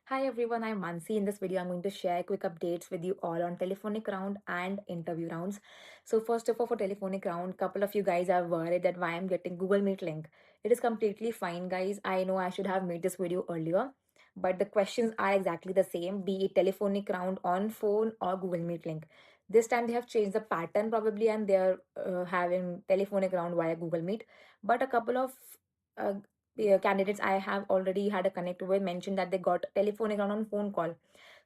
Hi everyone, I'm Mansi. In this video, I'm going to share quick updates with you all on telephonic round and interview rounds. So first of all, for telephonic round, couple of you guys are worried that why I'm getting Google Meet link. It is completely fine, guys. I know I should have made this video earlier, but the questions are exactly the same, be it telephonic round on phone or Google Meet link. This time they have changed the pattern probably, and they're having telephonic round via Google Meet. But a couple of uh, candidates I have already had a connect with mentioned that they got telephonic round on phone call.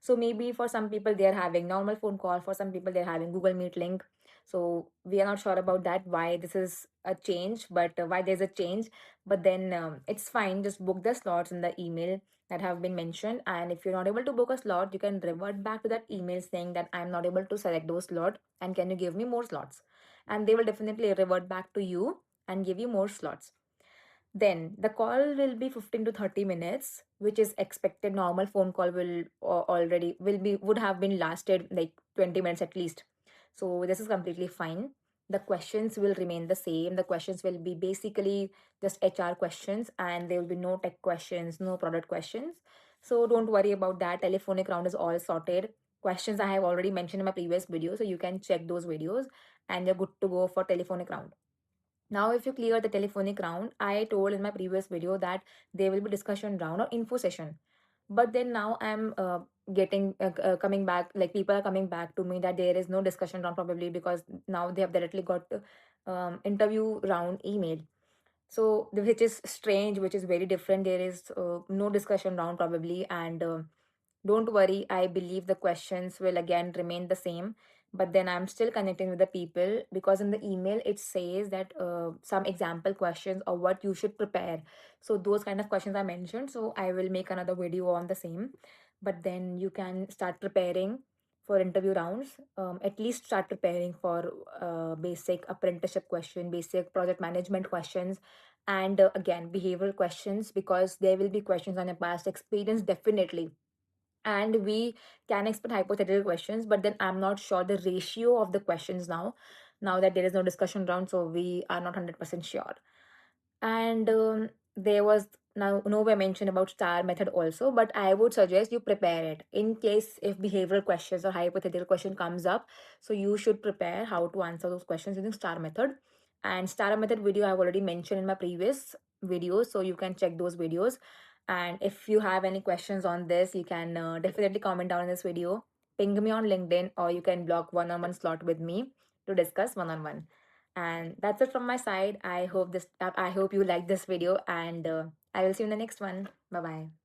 So maybe for some people they are having normal phone call, for some people they're having Google Meet link. So we are not sure about that why this is a change, but why there's a change. But then it's fine. Just book the slots in the email that have been mentioned. And if you're not able to book a slot, you can revert back to that email saying that I'm not able to select those slot and can you give me more slots? And they will definitely revert back to you and give you more slots. Then the call will be 15 to 30 minutes, which is expected. Normal phone call will already will be would have been lasted like 20 minutes at least. So this is completely fine. The questions will remain the same. The questions will be basically just HR questions, and there will be no tech questions, no product questions. So don't worry about that. Telephonic round is all sorted. Questions I have already mentioned in my previous video, so you can check those videos and you're good to go for telephonic round. Now, if you clear the telephonic round, I told in my previous video that there will be discussion round or info session. But then now I'm getting coming back, like people are coming back to me that there is no discussion round probably because now they have directly got interview round email. So which is strange, which is very different. There is no discussion round probably, and don't worry, I believe the questions will again remain the same. But then I'm still connecting with the people because in the email it says that some example questions or what you should prepare. So those kind of questions are mentioned. So I will make another video on the same. But then you can start preparing for interview rounds. At least start preparing for basic apprenticeship question, basic project management questions, and again behavioral questions because there will be questions on your past experience definitely, and we can expect hypothetical questions, but then I'm not sure the ratio of the questions now that there is no discussion round, so we are not 100% sure. And there was now nowhere mention about star method also, but I would suggest you prepare it in case if behavioral questions or hypothetical question comes up. So you should prepare how to answer those questions using star method. And star method video I've already mentioned in my previous videos, so you can check those videos. And if you have any questions on this, you can definitely comment down in this video, ping me on LinkedIn, or you can block one-on-one slot with me to discuss one-on-one. And that's it from my side. I hope you like this video, and I will see you in the next one. Bye bye.